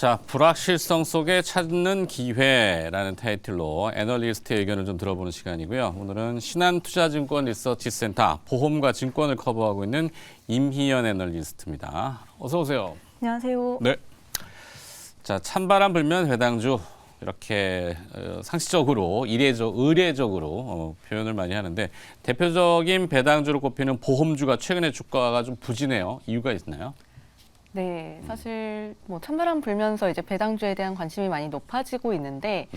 자, 불확실성 속에 찾는 기회라는 타이틀로 애널리스트의 의견을 좀 들어보는 시간이고요. 오늘은 신한투자증권 리서치센터 보험과 증권을 커버하고 있는 임희연 애널리스트입니다. 어서 오세요. 안녕하세요. 네. 자, 찬바람 불면 회당주 이렇게 상식적으로 의례적으로 표현을 많이 하는데 대표적인 배당주로 꼽히는 보험주가 최근에 주가가 좀 부진해요. 이유가 있나요? 네, 사실 뭐 찬바람 불면서 이제 배당주에 대한 관심이 많이 높아지고 있는데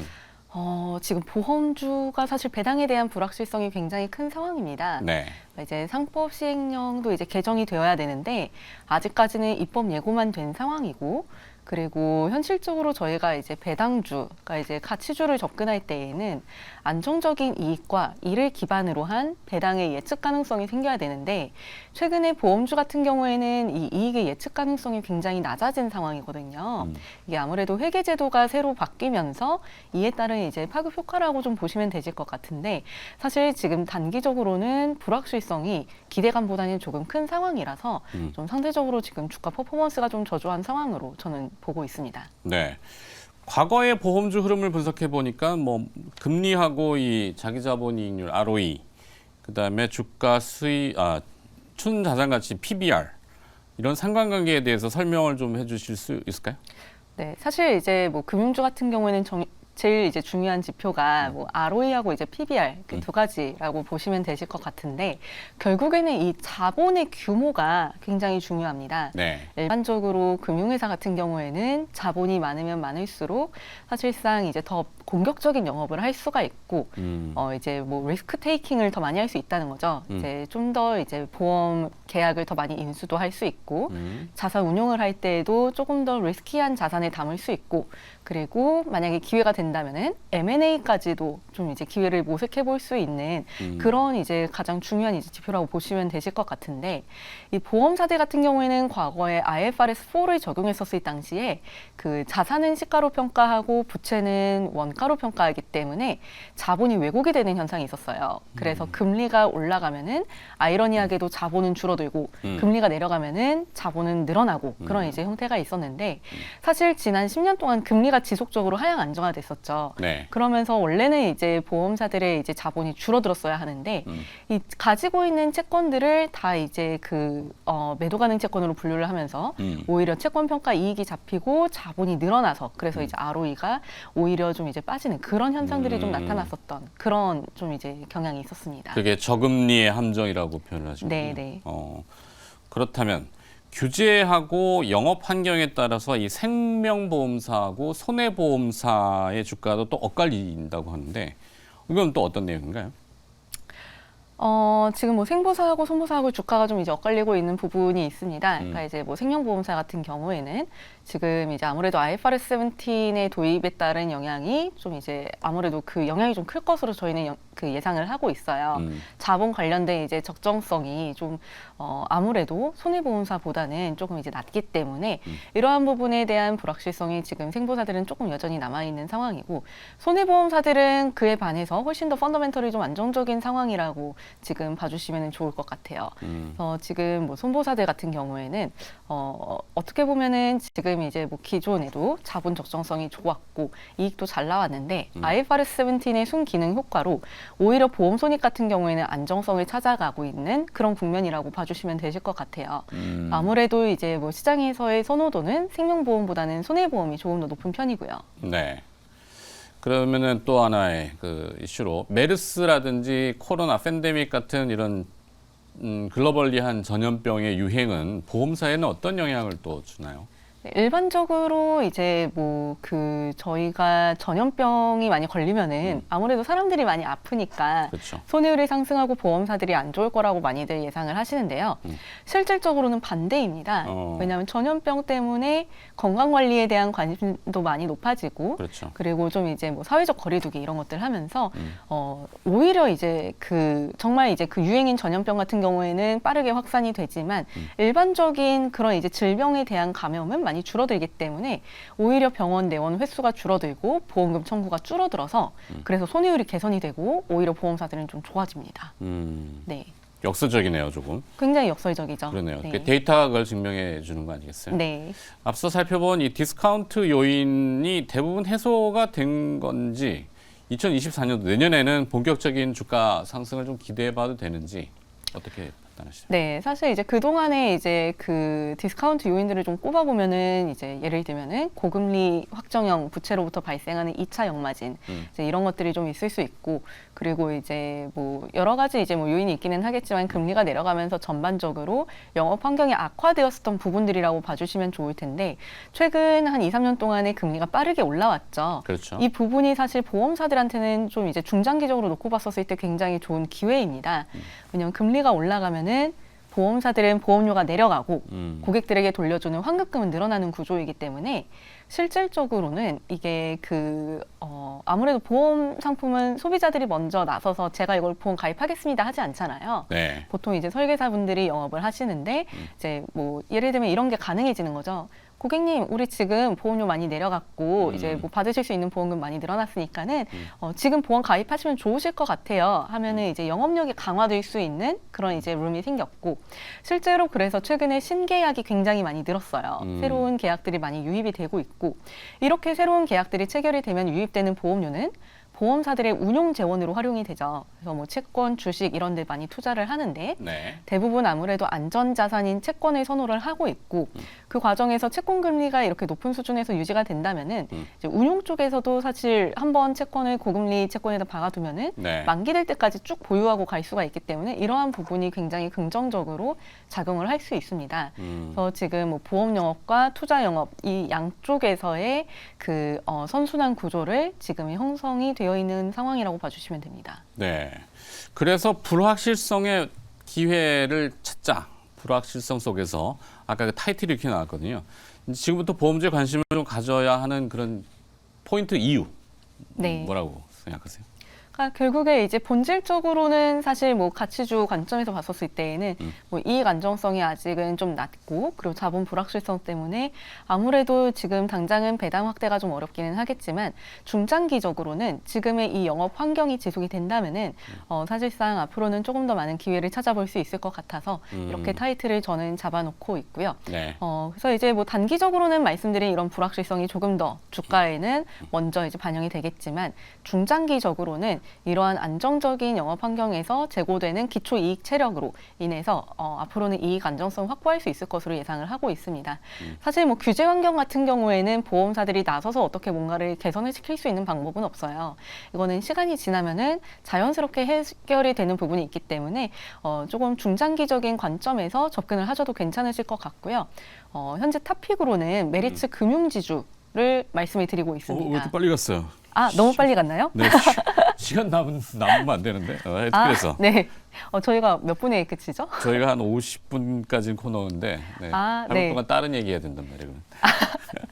지금 보험주가 사실 배당에 대한 불확실성이 굉장히 큰 상황입니다. 네. 이제 상법 시행령도 이제 개정이 되어야 되는데 아직까지는 입법 예고만 된 상황이고, 그리고 현실적으로 저희가 이제 배당주가 이제 가치주를 접근할 때에는 안정적인 이익과 이를 기반으로 한 배당의 예측 가능성이 생겨야 되는데, 최근에 보험주 같은 경우에는 이 이익의 예측 가능성이 굉장히 낮아진 상황이거든요. 이게 아무래도 회계제도가 새로 바뀌면서 이에 따른 이제 파급 효과라고 좀 보시면 되실 것 같은데, 사실 지금 단기적으로는 불확실성이 기대감보다는 조금 큰 상황이라서 좀 상대적으로 지금 주가 퍼포먼스가 좀 저조한 상황으로 저는 보고 있습니다. 네. 과거의 보험주 흐름을 분석해 보니까 뭐 금리하고 이 자기자본이익률 ROE, 그다음에 주가 순자산가치 PBR 이런 상관관계에 대해서 설명을 좀 해주실 수 있을까요? 네, 사실 이제 뭐 금융주 같은 경우에는 제일 이제 중요한 지표가 뭐 ROE하고 이제 PBR 그 두 가지라고 보시면 되실 것 같은데, 결국에는 이 자본의 규모가 굉장히 중요합니다. 네. 일반적으로 금융회사 같은 경우에는 자본이 많으면 많을수록 사실상 이제 더 공격적인 영업을 할 수가 있고, 이제 뭐 리스크 테이킹을 더 많이 할 수 있다는 거죠. 이제 좀 더 이제 보험 계약을 더 많이 인수도 할 수 있고, 자산 운용을 할 때에도 조금 더 리스키한 자산을 담을 수 있고, 그리고 만약에 기회가 된다면은 M&A까지도 좀 이제 기회를 모색해 볼 수 있는 그런 이제 가장 중요한 이제 지표라고 보시면 되실 것 같은데, 이 보험사들 같은 경우에는 과거에 IFRS4를 적용했었을 당시에 그 자산은 시가로 평가하고 부채는 원가로 평가하기 때문에 자본이 왜곡이 되는 현상이 있었어요. 그래서 금리가 올라가면은 아이러니하게도 자본은 줄어들고 금리가 내려가면은 자본은 늘어나고 그런 이제 형태가 있었는데, 사실 지난 10년 동안 금리가 지속적으로 하향 안정화됐었죠. 네. 그러면서 원래는 이제 보험사들의 이제 자본이 줄어들었어야 하는데, 이 가지고 있는 채권들을 다 이제 그 매도 가능 채권으로 분류를 하면서 오히려 채권 평가 이익이 잡히고 자본이 늘어나서, 그래서 이제 ROE가 오히려 좀 이제 빠지는 그런 현상들이 좀 나타났었던 그런 좀 이제 경향이 있었습니다. 그게 저금리의 함정이라고 표현을 하시군요. 네, 네. 그렇다면 규제하고 영업 환경에 따라서 이 생명보험사하고 손해보험사의 주가도 또 엇갈린다고 하는데, 이건 또 어떤 내용인가요? 지금 뭐 생보사하고 손보사하고 주가가 좀 이제 엇갈리고 있는 부분이 있습니다. 그러니까 이제 뭐 생명보험사 같은 경우에는 지금 이제 아무래도 IFRS 17의 도입에 따른 영향이 좀 이제 아무래도 그 영향이 좀 클 것으로 저희는 그 예상을 하고 있어요. 자본 관련된 이제 적정성이 좀 아무래도 손해보험사보다는 조금 이제 낮기 때문에 이러한 부분에 대한 불확실성이 지금 생보사들은 조금 여전히 남아 있는 상황이고, 손해보험사들은 그에 반해서 훨씬 더 펀더멘털이 좀 안정적인 상황이라고 지금 봐주시면 좋을 것 같아요. 지금 뭐 손보사들 같은 경우에는 어떻게 보면은 지금 이제 뭐 기존에도 자본 적정성이 좋았고 이익도 잘 나왔는데 IFRS 17의 순기능 효과로 오히려 보험 손익 같은 경우에는 안정성을 찾아가고 있는 그런 국면이라고 봐주시면 되실 것 같아요. 아무래도 이제 뭐 시장에서의 선호도는 생명보험보다는 손해보험이 조금 더 높은 편이고요. 네. 그러면은 또 하나의 그 이슈로 메르스라든지 코로나 팬데믹 같은 이런 글로벌리한 전염병의 유행은 보험사에는 어떤 영향을 또 주나요? 일반적으로 이제 뭐 그 저희가 전염병이 많이 걸리면은 아무래도 사람들이 많이 아프니까 그렇죠. 손해율이 상승하고 보험사들이 안 좋을 거라고 많이들 예상을 하시는데요. 실질적으로는 반대입니다. 왜냐하면 전염병 때문에 건강 관리에 대한 관심도 많이 높아지고, 그렇죠. 그리고 좀 이제 뭐 사회적 거리두기 이런 것들 하면서 오히려 이제 그 정말 이제 그 유행인 전염병 같은 경우에는 빠르게 확산이 되지만 일반적인 그런 이제 질병에 대한 감염은 많이 줄어들기 때문에 오히려 병원 내원 횟수가 줄어들고 보험금 청구가 줄어들어서 그래서 손해율이 개선이 되고 오히려 보험사들은 좀 좋아집니다. 음. 네. 역설적이네요, 조금. 굉장히 역설적이죠. 그러네요. 네. 데이터가 그걸 증명해 주는 거 아니겠어요? 네. 앞서 살펴본 이 디스카운트 요인이 대부분 해소가 된 건지 2024년도 내년에는 본격적인 주가 상승을 좀 기대해 봐도 되는지 어떻게 판단하시나요? 네, 사실 이제 그동안에 이제 그 디스카운트 요인들을 좀 꼽아보면은 이제 예를 들면은 고금리 확정형 부채로부터 발생하는 2차 역마진 이제 이런 것들이 좀 있을 수 있고 그리고 이제 뭐 여러 가지 이제 뭐 요인이 있기는 하겠지만 금리가 내려가면서 전반적으로 영업 환경이 악화되었었던 부분들이라고 봐주시면 좋을 텐데 최근 한 2, 3년 동안에 금리가 빠르게 올라왔죠. 그렇죠. 이 부분이 사실 보험사들한테는 좀 이제 중장기적으로 놓고 봤었을 때 굉장히 좋은 기회입니다. 왜냐하면 금리가 올라가면은 보험사들은 보험료가 내려가고 고객들에게 돌려주는 환급금은 늘어나는 구조이기 때문에 실질적으로는 이게 아무래도 보험 상품은 소비자들이 먼저 나서서 제가 이걸 보험 가입하겠습니다 하지 않잖아요. 네. 보통 이제 설계사분들이 영업을 하시는데 이제 뭐 예를 들면 이런 게 가능해지는 거죠. 고객님, 우리 지금 보험료 많이 내려갔고 이제 뭐 받으실 수 있는 보험금 많이 늘어났으니까는 지금 보험 가입하시면 좋으실 것 같아요. 하면은 이제 영업력이 강화될 수 있는 그런 이제 룸이 생겼고 실제로 그래서 최근에 신계약이 굉장히 많이 늘었어요. 새로운 계약들이 많이 유입이 되고 있고 이렇게 새로운 계약들이 체결이 되면 유입되는 보험료는 보험사들의 운용 재원으로 활용이 되죠. 그래서 뭐 채권, 주식 이런 데 많이 투자를 하는데 네. 대부분 아무래도 안전자산인 채권을 선호를 하고 있고 그 과정에서 채권 금리가 이렇게 높은 수준에서 유지가 된다면은 이제 운용 쪽에서도 사실 한번 채권을 고금리 채권에다 박아두면은 네. 만기될 때까지 쭉 보유하고 갈 수가 있기 때문에 이러한 부분이 굉장히 긍정적으로 작용을 할 수 있습니다. 그래서 지금 뭐 보험 영업과 투자 영업 이 양쪽에서의 선순환 구조를 지금 형성이 되어 있는 상황이라고 봐주시면 됩니다. 네. 그래서 불확실성의 기회를 찾자. 불확실성 속에서 아까 그 타이틀이 이렇게 나왔거든요. 지금부터 보험주에 관심을 좀 가져야 하는 그런 포인트 이유 네. 뭐라고 생각하세요? 그러니까 결국에 이제 본질적으로는 사실 뭐 가치주 관점에서 봤었을 때에는 뭐 이익 안정성이 아직은 좀 낮고 그리고 자본 불확실성 때문에 아무래도 지금 당장은 배당 확대가 좀 어렵기는 하겠지만 중장기적으로는 지금의 이 영업 환경이 지속이 된다면은 사실상 앞으로는 조금 더 많은 기회를 찾아볼 수 있을 것 같아서 이렇게 타이틀을 저는 잡아놓고 있고요. 네. 그래서 이제 뭐 단기적으로는 말씀드린 이런 불확실성이 조금 더 주가에는 먼저 이제 반영이 되겠지만 중장기적으로는 이러한 안정적인 영업 환경에서 제고되는 기초 이익 체력으로 인해서 앞으로는 이익 안정성 확보할 수 있을 것으로 예상을 하고 있습니다. 사실 뭐 규제 환경 같은 경우에는 보험사들이 나서서 어떻게 뭔가를 개선을 시킬 수 있는 방법은 없어요. 이거는 시간이 지나면은 자연스럽게 해결이 되는 부분이 있기 때문에 조금 중장기적인 관점에서 접근을 하셔도 괜찮으실 것 같고요. 현재 탑픽으로는 메리츠 금융지주를 말씀을 드리고 왜 있습니다. 이렇게 빨리 갔어요? 아, 너무 빨리 갔나요? 네. 시간 남으면 안 되는데. 그래서 네. 저희가 몇 분에 끝이죠? 저희가 한 50분까지는 코너인데 네. 아, 8분 네. 동안 다른 얘기해야 된단 말이에요.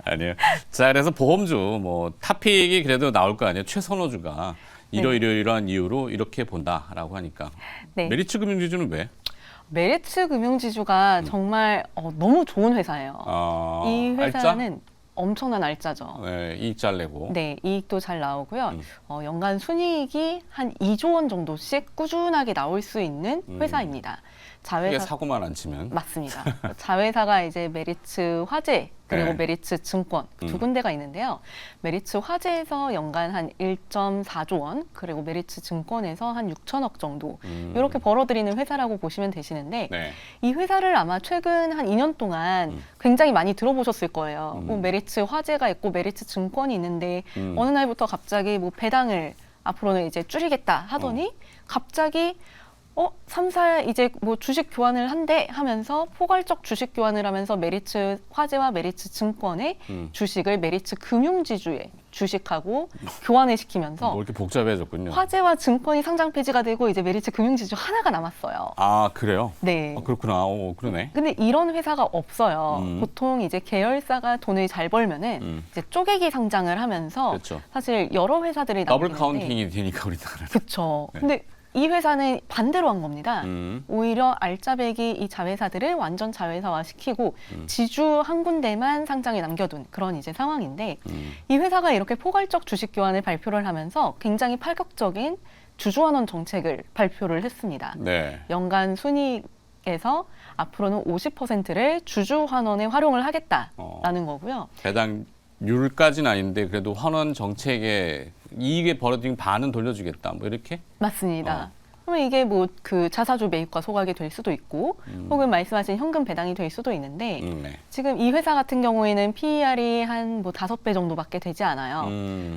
아니에요. 자, 그래서 보험주 뭐 탑픽이 그래도 나올 거 아니에요. 최선호주가 이러이러이러한 이유로 이렇게 본다라고 하니까. 네. 메리츠 금융지주는 왜? 메리츠 금융지주가 정말 너무 좋은 회사예요. 이 알짜? 회사는 엄청난 알짜죠. 네, 이익 잘 내고. 네, 이익도 잘 나오고요. 연간 순이익이 한 2조 원 정도씩 꾸준하게 나올 수 있는 회사입니다. 크게 자회사 사고만 안 치면. 맞습니다. 자회사가 이제 메리츠 화재 그리고 네. 메리츠 증권 두 군데가 있는데요. 메리츠 화재에서 연간 한 1.4조 원 그리고 메리츠 증권에서 한 6천억 정도 이렇게 벌어들이는 회사라고 보시면 되시는데 네. 이 회사를 아마 최근 한 2년 동안 굉장히 많이 들어보셨을 거예요. 뭐 메리츠 화재가 있고 메리츠 증권이 있는데 어느 날부터 갑자기 뭐 배당을 앞으로는 이제 줄이겠다 하더니 갑자기 3사 이제 뭐 주식 교환을 한대 하면서 포괄적 주식 교환을 하면서 메리츠 화재와 메리츠 증권의 주식을 메리츠 금융지주에 주식하고 교환을 시키면서 뭐 이렇게 복잡해졌군요. 화재와 증권이 상장 폐지가 되고 이제 메리츠 금융지주 하나가 남았어요. 아, 그래요? 네. 그렇구나. 그러네. 근데 이런 회사가 없어요. 보통 이제 계열사가 돈을 잘 벌면은 이제 쪼개기 상장을 하면서 그렇죠. 사실 여러 회사들이 더블 나오는데 카운팅이 되니까 우리나라는. 그렇죠. 네. 근데 이 회사는 반대로 한 겁니다. 음. 오히려 알짜배기 이 자회사들을 완전 자회사화 시키고 지주 한 군데만 상장에 남겨둔 그런 이제 상황인데 이 회사가 이렇게 포괄적 주식 교환을 발표를 하면서 굉장히 파격적인 주주환원 정책을 발표를 했습니다. 네. 연간 순이익에서 앞으로는 50%를 주주환원에 활용을 하겠다라는 거고요. 배당률까지는 아닌데 그래도 환원 정책에 이익에 벌어진 반은 돌려주겠다. 뭐 이렇게? 맞습니다. 그러면 이게 뭐 그 자사주 매입과 소각이 될 수도 있고 혹은 말씀하신 현금 배당이 될 수도 있는데 네. 지금 이 회사 같은 경우에는 PER이 한 뭐 5배 정도밖에 되지 않아요.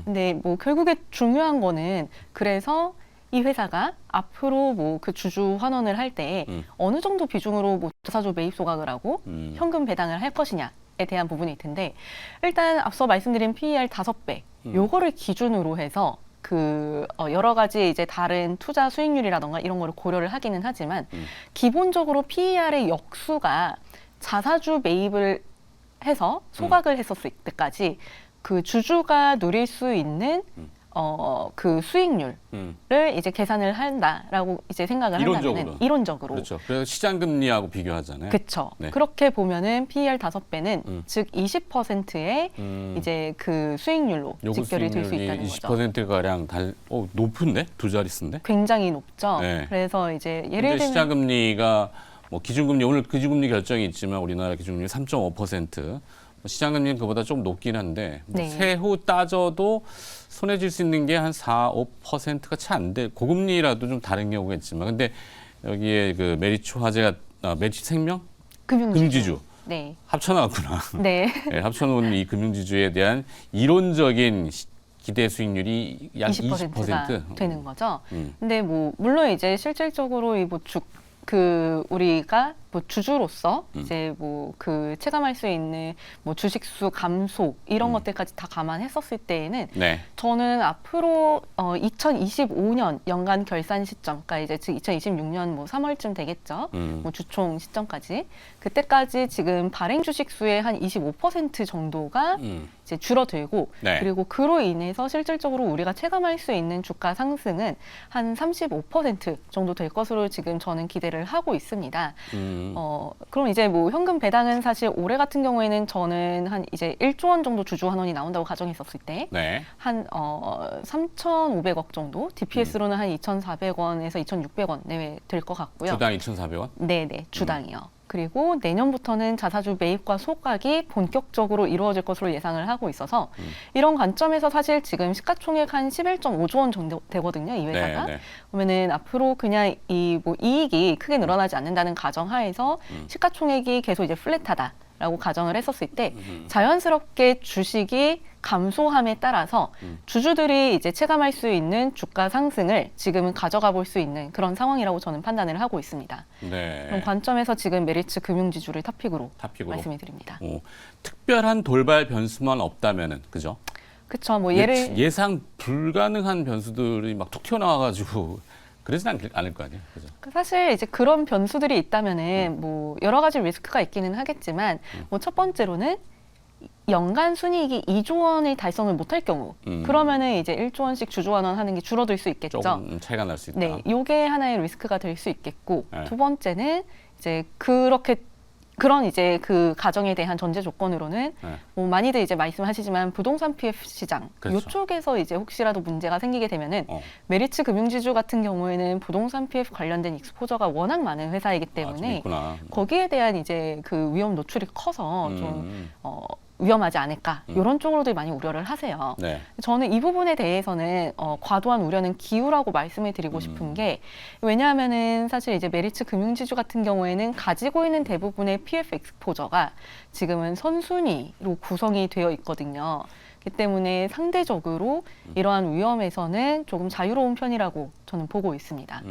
근데 뭐 결국에 중요한 거는 그래서 이 회사가 앞으로 뭐 그 주주 환원을 할 때 어느 정도 비중으로 뭐 자사주 매입 소각을 하고 현금 배당을 할 것이냐에 대한 부분일 텐데 일단 앞서 말씀드린 PER 5배 요거를 기준으로 해서 그 여러 가지 이제 다른 투자 수익률이라던가 이런 거를 고려를 하기는 하지만 기본적으로 PER의 역수가 자사주 매입을 해서 소각을 했었을 때까지 그 주주가 누릴 수 있는 그 수익률을 이제 계산을 한다라고 이제 생각을 한다면 이론적으로 그렇죠. 그래서 시장 금리하고 비교하잖아요. 그렇죠. 네. 그렇게 보면은 PER 5배는 즉 20%의 이제 그 수익률로 직결이 될 수 있다는 거죠. 20%가량 높은데? 두 자릿수인데? 굉장히 높죠. 네. 그래서 이제 예를 들면 시장 금리가 뭐 기준금리 오늘 기준금리 결정이 있지만 우리나라 기준금리 3.5%. 시장금리는 그보다 좀 높긴 한데 뭐 네. 세후 따져도 손해 질 수 있는 게 한 4, 5%가 채 안 돼. 고금리라도 좀 다른 경우가 있지만 근데 여기에 그 메리츠 화재가 메리츠 생명 금지주 네. 합쳐놨구나. 네. 네, 합쳐놓은 이 금융지주에 대한 이론적인 기대 수익률이 약 20% 되는 거죠. 근데 뭐 물론 이제 실질적으로 이 뭐 그 우리가 뭐 주주로서 이제 뭐 그 체감할 수 있는 뭐 주식수 감소 이런 것들까지 다 감안했었을 때에는 네. 저는 앞으로 2025년 연간 결산 시점, 그러니까 이제 즉 2026년 뭐 3월쯤 되겠죠. 뭐 주총 시점까지 그때까지 지금 발행 주식수의 한 25% 정도가 이제 줄어들고 네. 그리고 그로 인해서 실질적으로 우리가 체감할 수 있는 주가 상승은 한 35% 정도 될 것으로 지금 저는 기대를 하고 있습니다. 그럼 이제 뭐 현금 배당은 사실 올해 같은 경우에는 저는 한 이제 1조 원 정도 주주 환원이 나온다고 가정했었을 때 네. 한 3,500억 정도, DPS로는 한 2,400원에서 2,600원 내외 될 것 같고요. 주당 2,400원? 네네, 주당이요. 그리고 내년부터는 자사주 매입과 소각이 본격적으로 이루어질 것으로 예상을 하고 있어서 이런 관점에서 사실 지금 시가총액 한 11.5조 원 정도 되거든요, 이 회사가. 네, 네. 그러면은 앞으로 그냥 이 뭐 이익이 크게 늘어나지 않는다는 가정하에서 시가총액이 계속 이제 플랫하다라고 가정을 했었을 때 자연스럽게 주식이 감소함에 따라서 주주들이 이제 체감할 수 있는 주가 상승을 지금은 가져가 볼 수 있는 그런 상황이라고 저는 판단을 하고 있습니다. 네. 그런 관점에서 지금 메리츠 금융지주를 탑픽으로 탑픽으로. 말씀을 드립니다. 특별한 돌발 변수만 없다면은 그죠? 그렇죠. 뭐 예상 불가능한 변수들이 막 툭 튀어나와가지고 그러진 않을 거 아니에요, 그죠? 사실 이제 그런 변수들이 있다면은 뭐 여러 가지 리스크가 있기는 하겠지만 뭐 첫 번째로는 연간 순이익이 2조 원의 달성을 못할 경우 그러면은 이제 1조 원씩 주주 환원하는 게 줄어들 수 있겠죠. 조금 차이가 날 수 있다. 네, 요게 하나의 리스크가 될 수 있겠고 네. 두 번째는 이제 그런 이제 그 가정에 대한 전제 조건으로는 네. 뭐 많이들 이제 말씀하시지만 부동산 PF 시장 그렇죠. 이쪽에서 이제 혹시라도 문제가 생기게 되면은 메리츠 금융지주 같은 경우에는 부동산 PF 관련된 익스포저가 워낙 많은 회사이기 때문에 거기에 대한 이제 그 위험 노출이 커서 좀 위험하지 않을까 이런 쪽으로도 많이 우려를 하세요. 네. 저는 이 부분에 대해서는 과도한 우려는 기우라고 말씀을 드리고 싶은 게 왜냐하면은 사실 이제 메리츠 금융지주 같은 경우에는 가지고 있는 대부분의 PF 익스포저가 지금은 선순위로 구성이 되어 있거든요. 그렇기 때문에 상대적으로 이러한 위험에서는 조금 자유로운 편이라고 저는 보고 있습니다.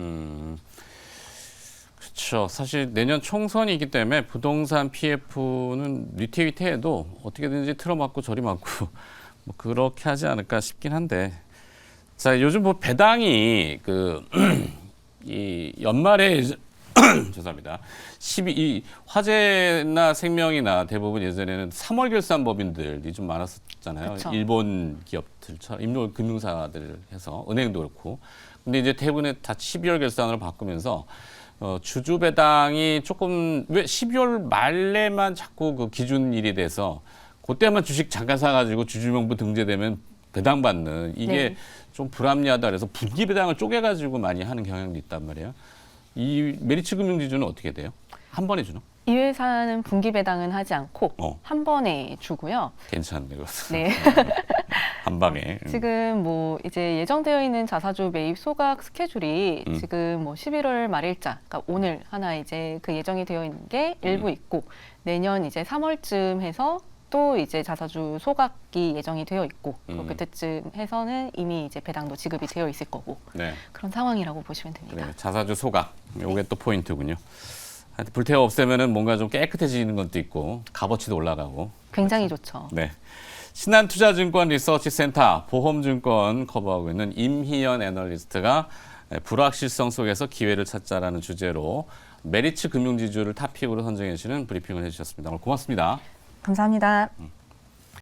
그렇죠. 사실 내년 총선이기 때문에 부동산 PF는 위태위태해도 어떻게든지 틀어막고 저리 막고 뭐 그렇게 하지 않을까 싶긴 한데 자 요즘 뭐 배당이 이 연말에 죄송합니다. 이 화재나 생명이나 대부분 예전에는 3월 결산 법인들이 좀 많았었잖아요. 그쵸. 일본 기업들처럼 인도 금융사들 해서 은행도 그렇고 근데 이제 대부분의 다 12월 결산으로 바꾸면서 주주 배당이 조금 왜 12월 말에만 자꾸 그 기준일이 돼서 그때만 주식 잠깐 사가지고 주주명부 등재되면 배당받는 이게 네. 좀 불합리하다 그래서 분기 배당을 쪼개가지고 많이 하는 경향도 있단 말이에요. 이 메리츠 금융지주는 어떻게 돼요? 한 번에 주나? 이 회사는 분기 배당은 하지 않고 어. 한 번에 주고요. 괜찮네, 그것은. 네. 한 방에. 지금 뭐 이제 예정되어 있는 자사주 매입 소각 스케줄이 지금 뭐 11월 말일자, 그러니까 오늘 하나 이제 그 예정이 되어 있는 게 일부 있고 내년 이제 3월쯤 해서 또 이제 자사주 소각이 예정이 되어 있고 그때쯤 해서는 이미 이제 배당도 지급이 되어 있을 거고 네. 그런 상황이라고 보시면 됩니다. 그래, 자사주 소각. 요게 또 포인트군요. 하여튼 불태워 없애면은 뭔가 좀 깨끗해지는 것도 있고 값어치도 올라가고. 굉장히 좋죠. 네. 신한투자증권 리서치센터 보험증권 커버하고 있는 임희연 애널리스트가 불확실성 속에서 기회를 찾자라는 주제로 메리츠 금융지주를 탑픽으로 선정해 주시는 브리핑을 해주셨습니다. 오늘 고맙습니다. 감사합니다.